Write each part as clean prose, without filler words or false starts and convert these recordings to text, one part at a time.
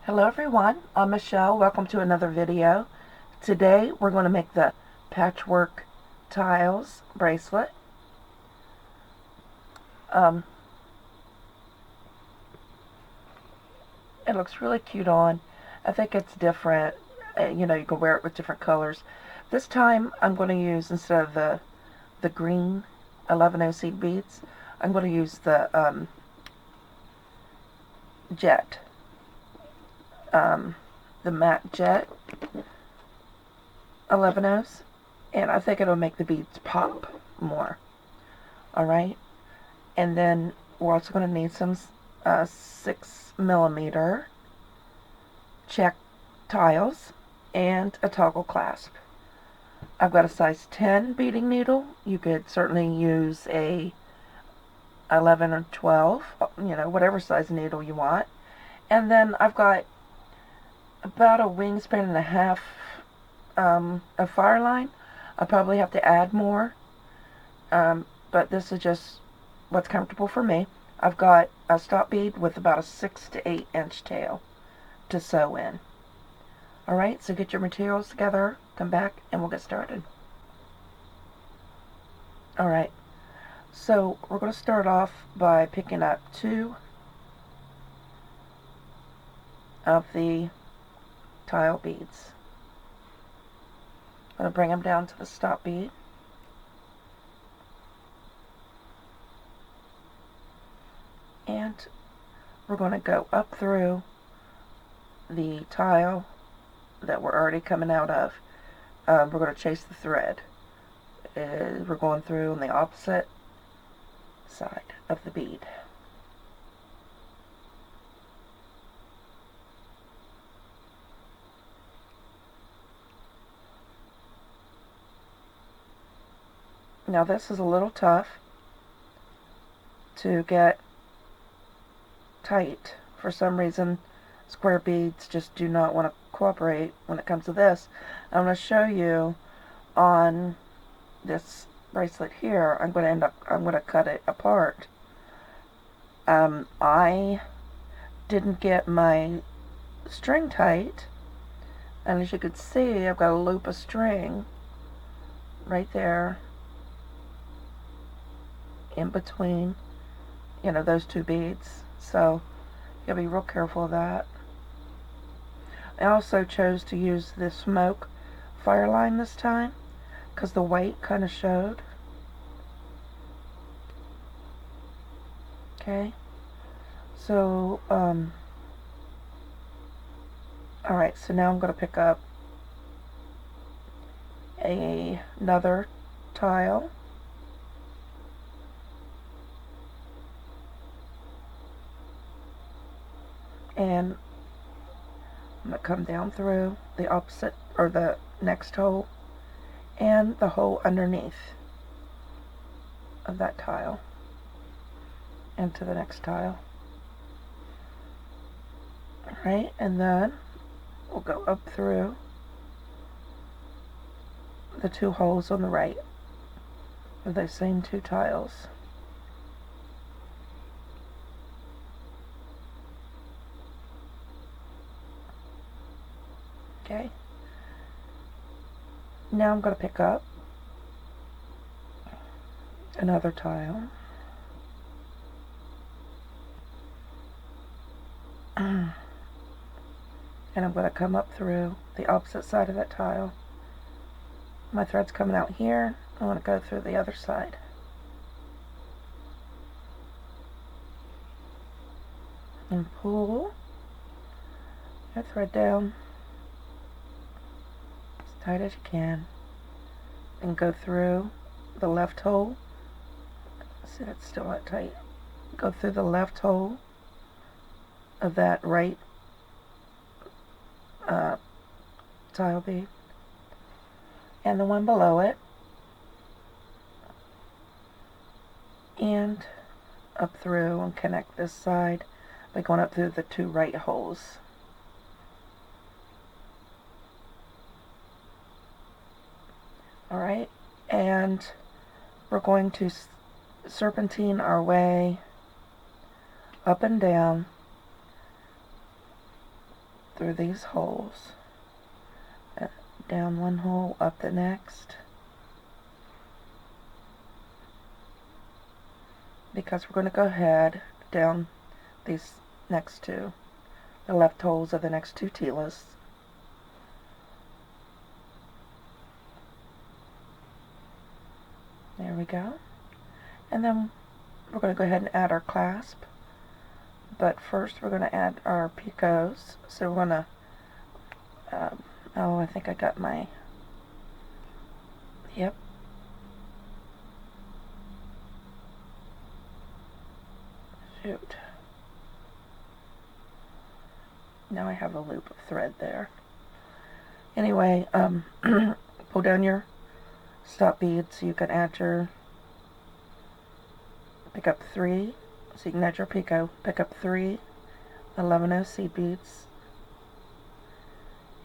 Hello everyone, I'm Michelle. Welcome to another video. Today we're going to make the Patchwork Tiles bracelet. It looks really cute on. I think it's different. You can wear it with different colors. This time I'm going to use, instead of the green 11O seed beads, I'm going to use the jet. The matte jet 11Os, and I think it'll make the beads pop more. Alright, and then we're also going to need some 6mm Czech Tiles and a toggle clasp. I've got a size 10 beading needle. You could certainly use a 11 or 12, whatever size needle you want. And then I've got about a wingspan and a half of fireline. I'll probably have to add more, but this is just what's comfortable for me. I've got a stop bead with about a 6 to 8 inch tail to sew in. Alright, so get your materials together, come back, and we'll get started. Alright, so we're going to start off by picking up 2 of the tile beads. I'm going to bring them down to the stop bead. And we're going to go up through the tile that we're already coming out of. We're going to chase the thread. We're going through on the opposite side of the bead. Now this is a little tough to get tight. For some reason, square beads just do not want to cooperate when it comes to this. I'm going to show you on this bracelet here. I'm going to cut it apart. I didn't get my string tight, and as you can see, I've got a loop of string right there in between, those 2 beads. So you gotta be real careful of that. I also chose to use the smoke fireline this time because the white kind of showed. Okay, so alright, so now I'm going to pick up another tile. And I'm going to come down through the opposite, or the next hole, and the hole underneath of that tile, into the next tile. Alright, and then we'll go up through the 2 holes on the right of those same 2 tiles. Okay, now I'm going to pick up another tile, and I'm going to come up through the opposite side of that tile. My thread's coming out here. I want to go through the other side. And pull your thread down tight as you can, and go through the left hole. See, it's still not tight. Go through the left hole of that right tile bead and the one below it, and up through and connect this side by going up through the 2 right holes. Alright, and we're going to serpentine our way up and down through these holes, down one hole, up the next, because we're going to go ahead down these next two, the left holes of the next two Tilas. There we go. And then we're going to go ahead and add our clasp. But first we're going to add our picots. So we're going to, oh, I think I got my, yep. Shoot. Now I have a loop of thread there. Anyway, pull down your stop bead so you can add your, pick up 3, so you can add your picot, pick up 3 11-0 seed beads,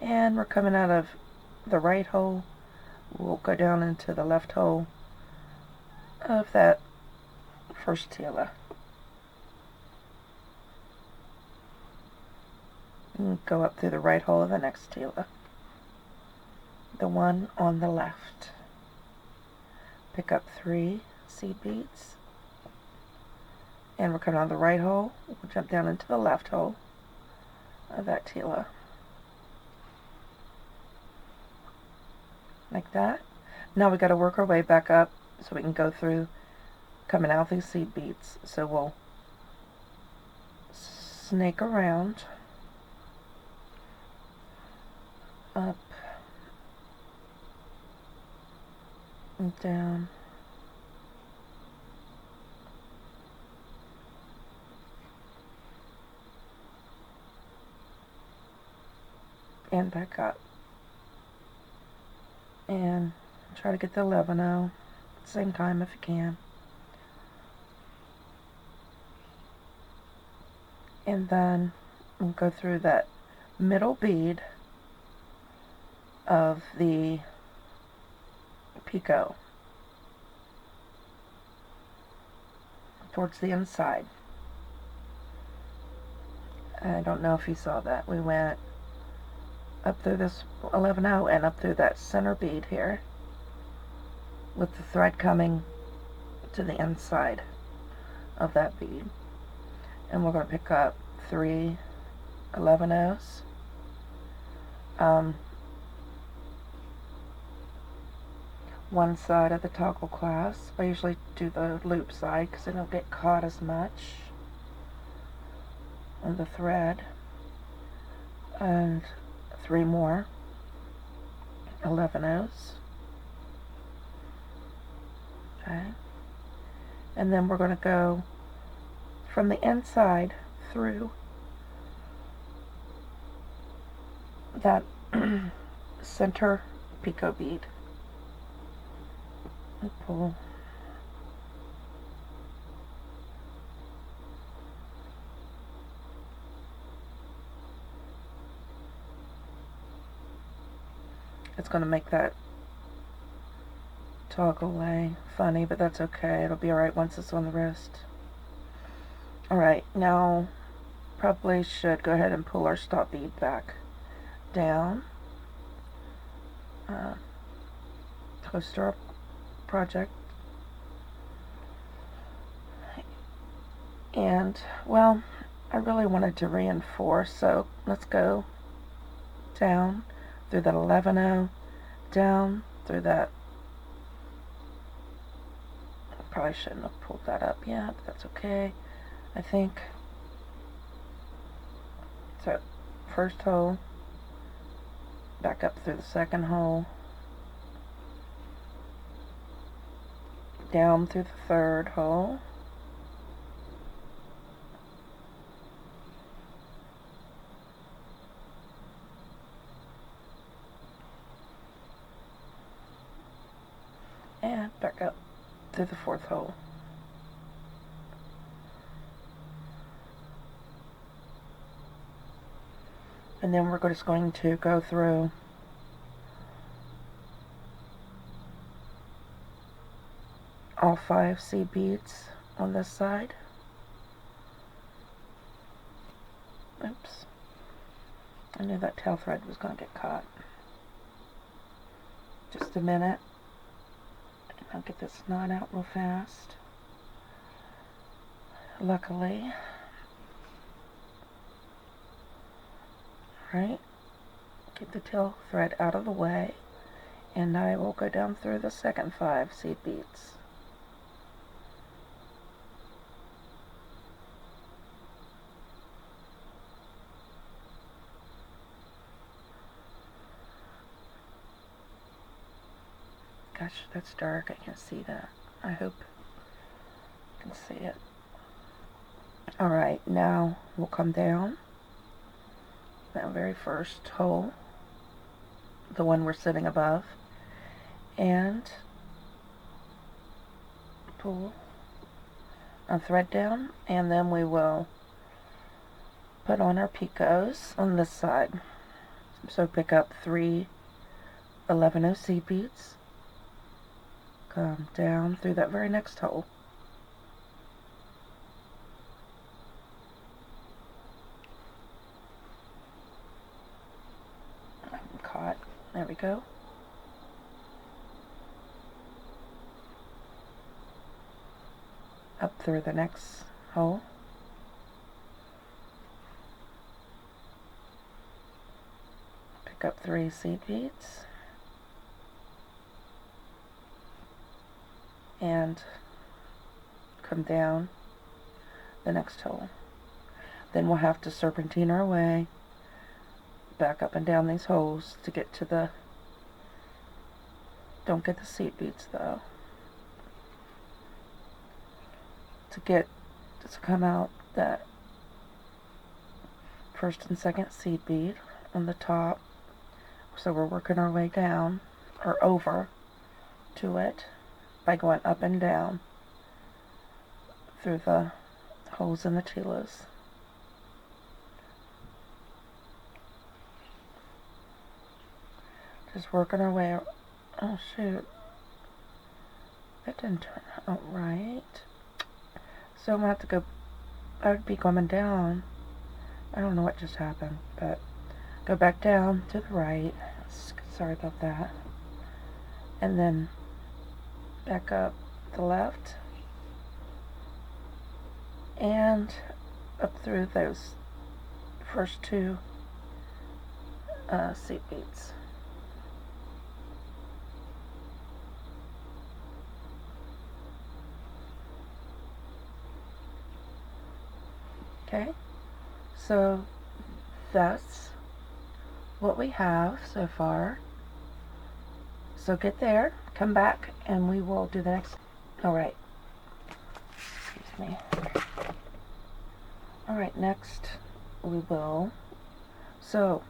and we're coming out of the right hole. We'll go down into the left hole of that first Tila. And go up through the right hole of the next Tila, the one on the left. Pick up 3 seed beads, and we're coming on the right hole. We'll jump down into the left hole of that Tila, like that. Now we got to work our way back up so we can go through coming out these seed beads. So we'll snake around, up and down, and back up, and try to get the 11-0 at the same time if you can. And then we'll go through that middle bead of the picot towards the inside. I don't know if you saw that. We went up through this 11-0 and up through that center bead here, with the thread coming to the inside of that bead. And we're going to pick up 3 11-0s. One side of the toggle clasp. I usually do the loop side because I don't get caught as much on the thread. And 3 more 11-0s. Okay. And then we're going to go from the inside through that center picot bead. And pull. It's going to make that toggle lay funny, but that's okay. It'll be alright once it's on the wrist. Alright, now probably should go ahead and pull our stop bead back down, close to our project. And, well, I really wanted to reinforce, so let's go down through that 11-0, down through that, probably shouldn't have pulled that up yet, but that's okay, I think. So, first hole, back up through the second hole, down through the third hole, and back up through the fourth hole. And then we're just going to go through all 5 seed beads on this side. Oops. I knew that tail thread was going to get caught. Just a minute. I'll get this knot out real fast. Luckily. Right. Get the tail thread out of the way, and I will go down through the second 5 seed beads. Gosh, that's dark. I can't see that. I hope you can see it. Alright, now we'll come down that very first hole, the one we're sitting above, and pull a thread down, and then we will put on our picots on this side. So pick up 3 11-0 seed beads, come down through that very next hole, I'm caught, there we go, up through the next hole, pick up 3 seed beads, and come down the next hole. Then we'll have to serpentine our way back up and down these holes to get to the, don't get the seed beads though, to come out that first and second seed bead on the top. So we're working our way down or over to it by going up and down through the holes in the chilas. Just working our way. Oh shoot, that didn't turn out right. So I'm gonna have to go, I would be coming down, I don't know what just happened, but go back down to the right, sorry about that, and then back up the left, and up through those first 2 seed beads. Okay, so that's what we have so far. So get there, come back, and we will do the next. Alright, excuse me. Alright, next we will, so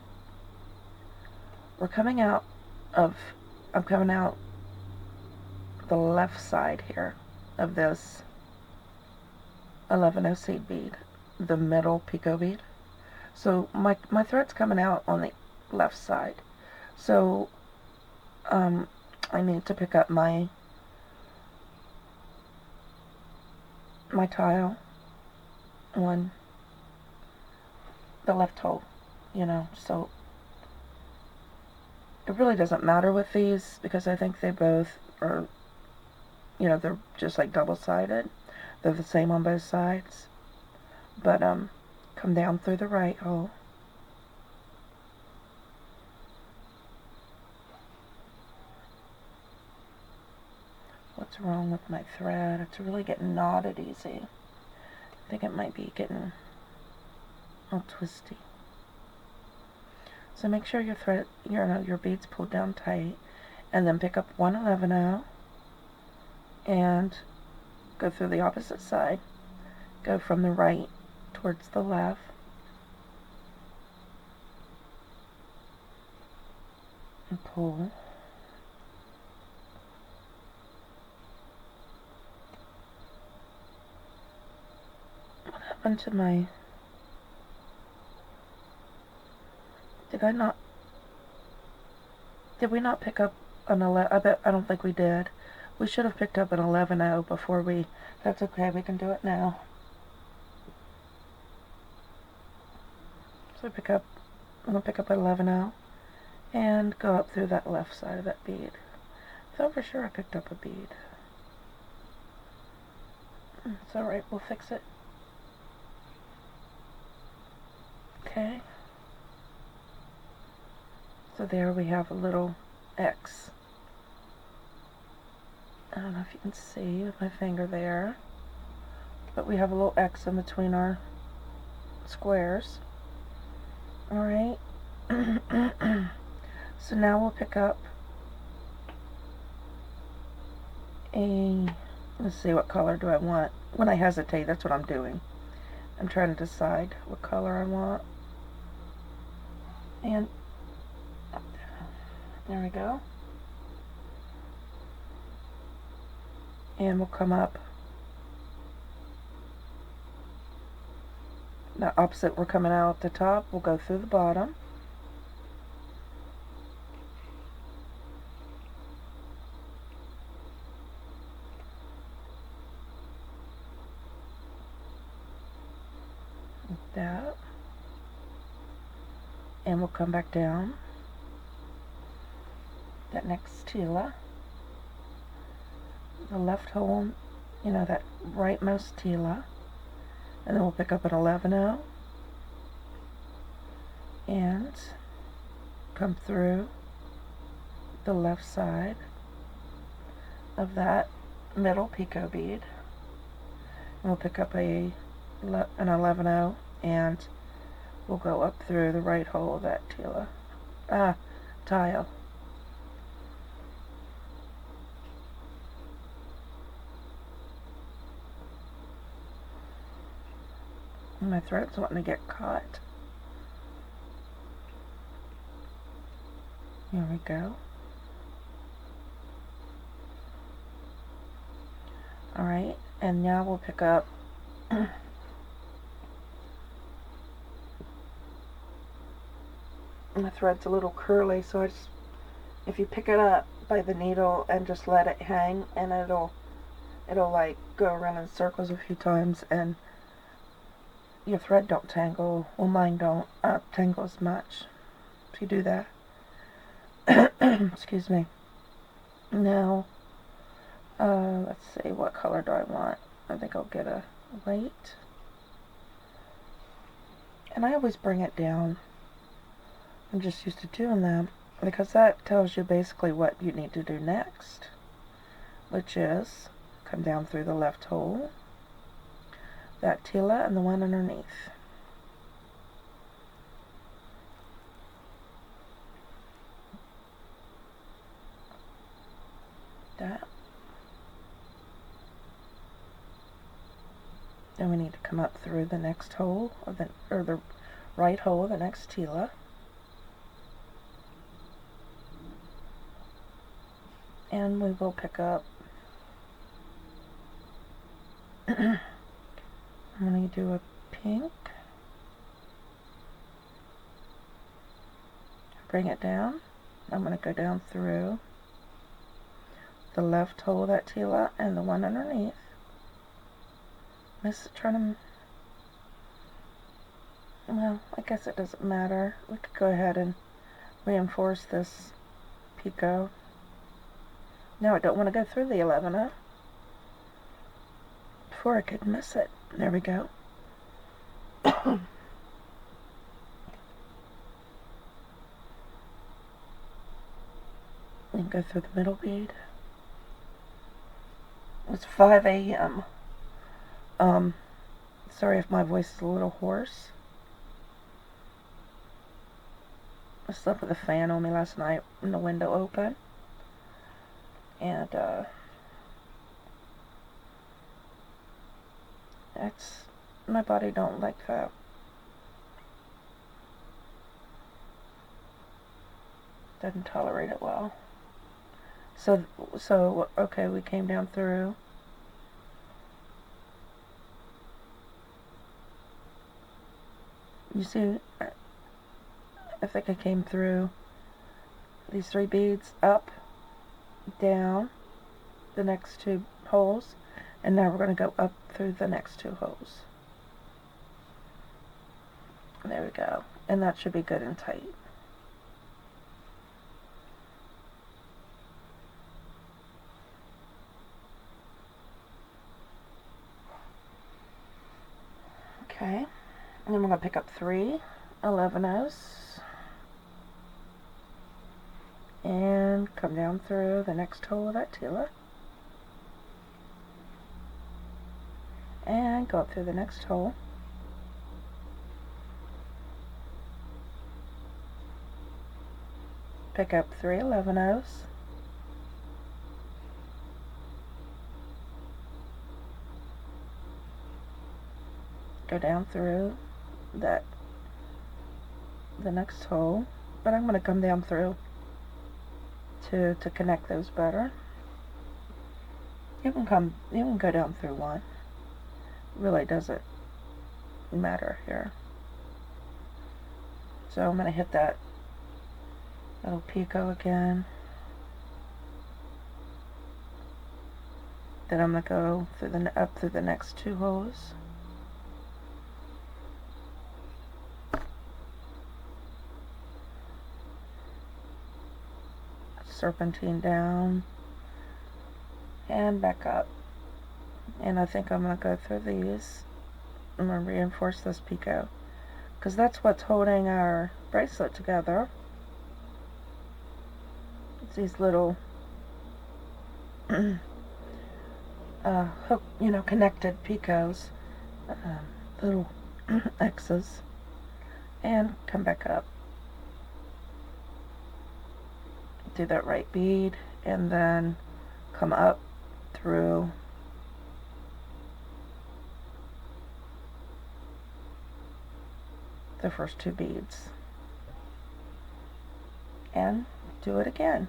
we're coming out of, I'm coming out the left side here of this 11-0 seed bead, the middle picot bead. So my thread's coming out on the left side. So I need to pick up my tile on the left hole, you know, so it really doesn't matter with these because I think they both are, you know, they're just like double-sided. They're the same on both sides. But come down through the right hole. What's wrong with my thread? It's really getting knotted easy. I think it might be getting all twisty. So make sure your thread, your beads pulled down tight, and then pick up 1 11-0 and go through the opposite side. Go from the right towards the left. And pull. What happened to my... Did we not pick up an 11? I don't think we did. We should have picked up an 11-0 before we... That's okay, we can do it now. So pick up I'm going to pick up an 11-0 and go up through that left side of that bead. I thought for sure I picked up a bead. It's alright, we'll fix it. Okay. So there we have a little X. I don't know if you can see with my finger there, but we have a little X in between our squares. Alright. So now we'll pick up let's see, what color do I want? When I hesitate, that's what I'm doing. I'm trying to decide what color I want. And there we go. And we'll come up the opposite. We're coming out at the top. We'll go through the bottom. Like that. And we'll come back down that next tila, the left hole, you know, that rightmost tila, and then we'll pick up an 11-0 and come through the left side of that middle picot bead, and we'll pick up an 11-0 and we'll go up through the right hole of that tile. My thread's wanting to get caught. Here we go. Alright, and now we'll pick up my thread's a little curly, so if you pick it up by the needle and just let it hang, and it'll like go around in circles a few times, and your thread don't tangle. Well, mine don't tangle as much if you do that. Excuse me. Now, let's see, what color do I want? I think I'll get a white. And I always bring it down. I'm just used to doing that because that tells you basically what you need to do next, which is come down through the left hole, that tila, and the one underneath. That. Then we need to come up through the next hole, or the right hole of the next tila. And we will pick up I'm going to do a pink, bring it down. I'm going to go down through the left hole of that tila and the one underneath. Well, I guess it doesn't matter. We could go ahead and reinforce this picot. Now I don't want to go through the 11 before I could miss it. There we go. And go through the middle bead. It's 5 a.m. Sorry if my voice is a little hoarse. I slept with a fan on me last night and the window open. And, my body don't like that. Doesn't tolerate it well. So, okay, we came down through. You see, I think I came through these 3 beads, up, down, the next 2 holes, and now we're going to go up through the next 2 holes. There we go. and that should be good and tight. Okay, and then we're going to pick up 3 11-ohs and come down through the next hole of that tila and go up through the next hole. Pick up 3 11-ohs go down through the next hole, but I'm going to come down through to connect those better. You can go down through one. Really doesn't matter here. So I'm going to hit that little picot again. Then I'm going to go through up through the next 2 holes. Serpentine down and back up, and I think I'm going to go through these. I'm going to reinforce this picot because that's what's holding our bracelet together. It's these little hook, connected picots, little X's, and come back up. Do that right bead and then come up through the first 2 beads and do it again.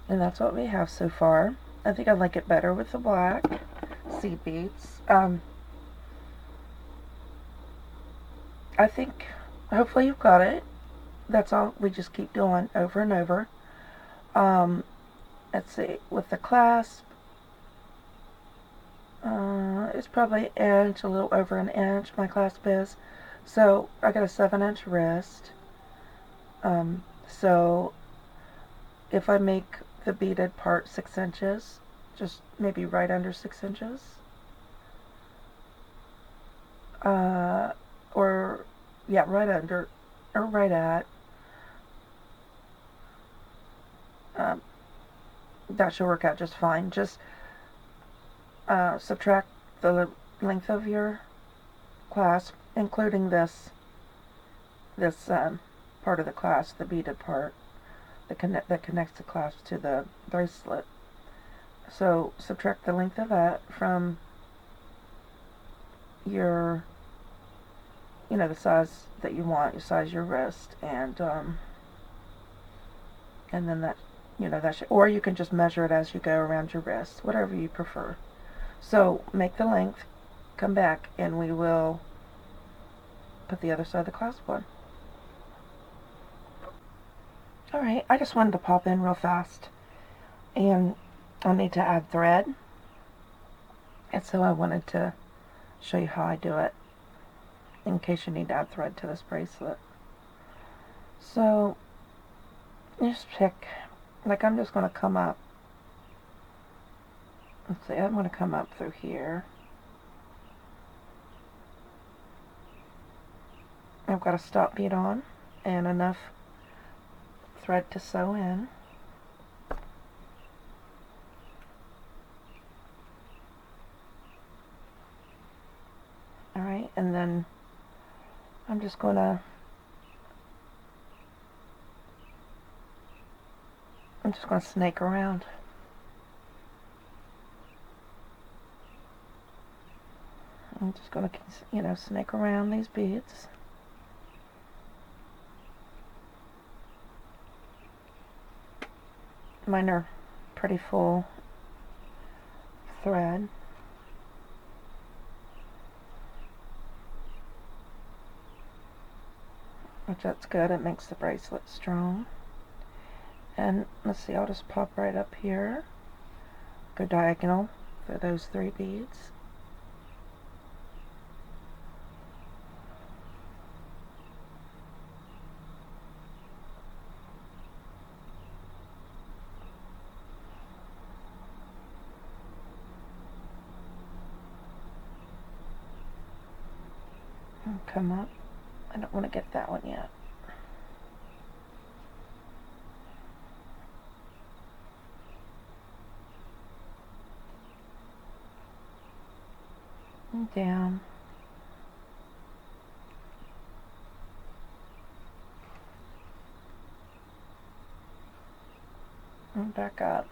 And that's what we have so far. I think I like it better with the black seed beads. I think hopefully you've got it. That's all. We just keep doing over and over. Let's see, with the clasp, it's probably an inch, a little over an inch my clasp is. So I got a 7-inch wrist. So if I make the beaded part 6 inches, just maybe right under 6 inches, or yeah, right under or right at, that should work out just fine. Just subtract the length of your clasp, including this part of the clasp, the beaded part that connects the clasp to the bracelet. So subtract the length of that from your, the size that you want, you size your wrist, and then that, that should, or you can just measure it as you go around your wrist, whatever you prefer. So make the length, come back, and we will put the other side of the clasp on. Alright, I just wanted to pop in real fast, and I'll need to add thread, and so I wanted to show you how I do it in case you need to add thread to this bracelet. So just pick, like, I'm just going to come up, let's see, I'm going to come up through here. I've got a stop bead on and enough thread to sew in. Alright, and then I'm just going to snake around. I'm just going to, snake around these beads. Mine are pretty full thread. Which that's good, it makes the bracelet strong. And let's see, I'll just pop right up here, go diagonal, for those 3 beads. And come up. I don't want to get that one yet. And down. And back up.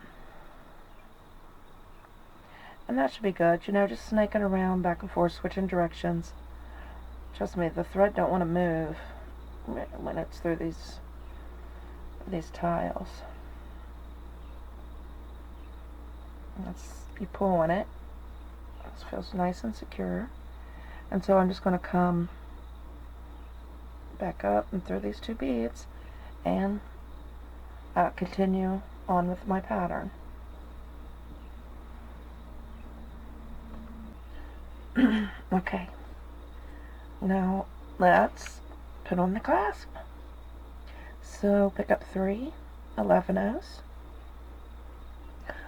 And that should be good, you know, just snaking around back and forth, switching directions. Trust me, the thread don't want to move when it's through these tiles. You pull on it. This feels nice and secure. And so I'm just going to come back up and through these 2 beads and continue on with my pattern. Okay, now let's put on the clasp. So pick up 3 11-ohs.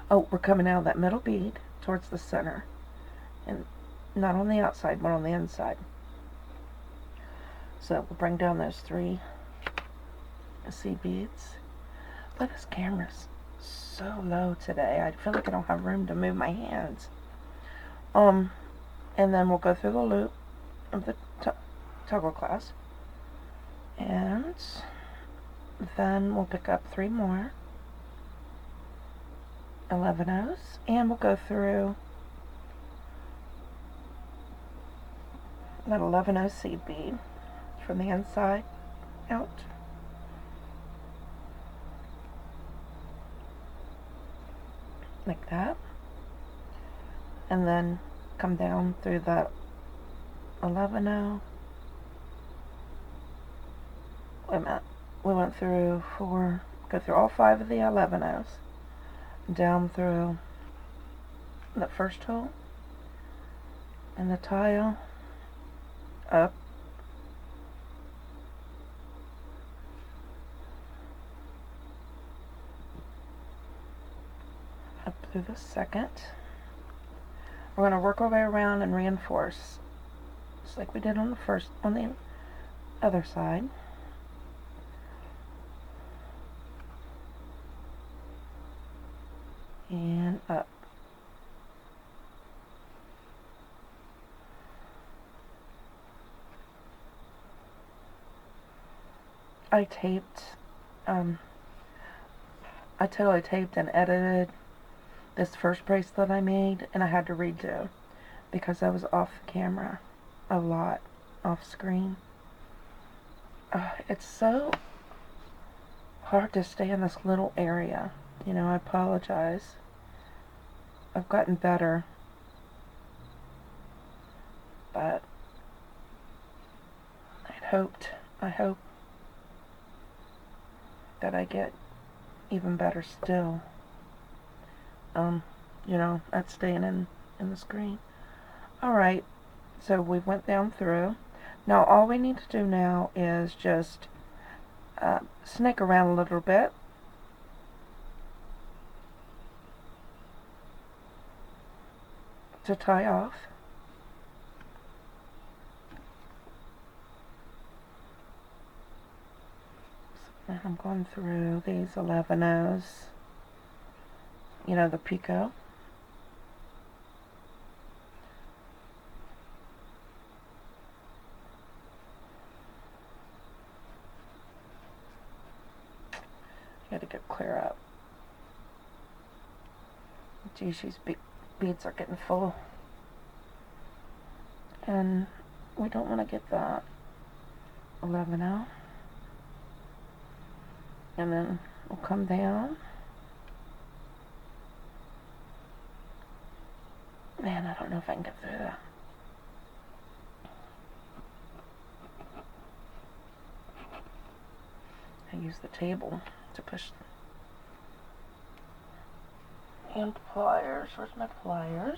Oh, we're coming out of that middle bead towards the center, and not on the outside but on the inside. So we'll bring down those 3 seed beads. But this camera's so low today, I feel like I don't have room to move my hands. And then we'll go through the loop of the toggle clasp, and then we'll pick up 3 more 11-ohs, and we'll go through that 11-oh seed bead from the inside out. Like that. And then come down through that 11-oh. Wait a minute. We went through 4, go through all 5 of the 11-ohs. Down through the first hole and the tile, up, through the second. We're going to work our way around and reinforce, just like we did on the other side. And up. I totally taped and edited this first bracelet I made, and I had to redo because I was off camera a lot, off screen. It's so hard to stay in this little area. You know, I apologize. I've gotten better, but I hope that I get even better still. You know, at staying in the screen. Alright, so we went down through. Now all we need to do now is just snake around a little bit. To tie off. And I'm going through these 11-ohs, you know, the picot. Got to get clear up. Geez, these beads are getting full. And we don't want to get that 11-oh. And then we'll come down. Man, I don't know if I can get through that. I use the table to push. And pliers. Where's my pliers?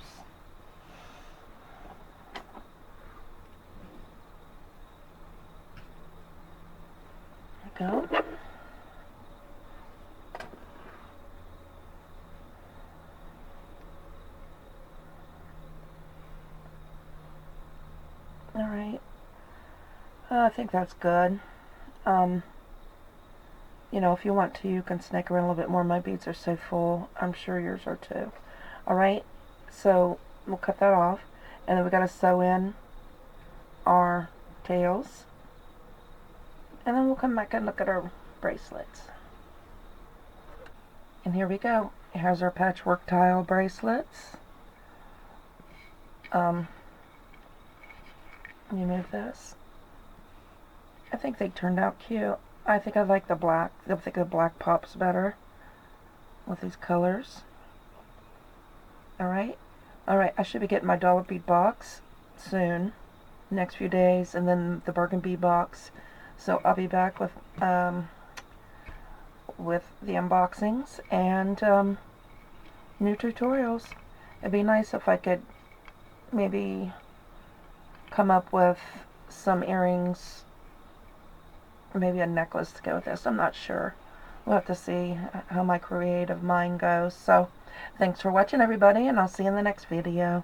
There we go. Alright. I think that's good. You know, if you want to, you can snake around a little bit more. My beads are so full. I'm sure yours are too. Alright, so we'll cut that off. And then we got to sew in our tails. And then we'll come back and look at our bracelets. And here we go. Here's our patchwork tile bracelets. Let me move this. I think they turned out cute. I think I like the black. I think the black pops better with these colors. Alright. Alright, I should be getting my dollar bead box soon. Next few days. And then the burgundy box. So I'll be back with the unboxings and new tutorials. It'd be nice if I could maybe come up with some earrings, maybe a necklace to go with this. I'm not sure. We'll have to see how my creative mind goes. So thanks for watching, everybody, and I'll see you in the next video.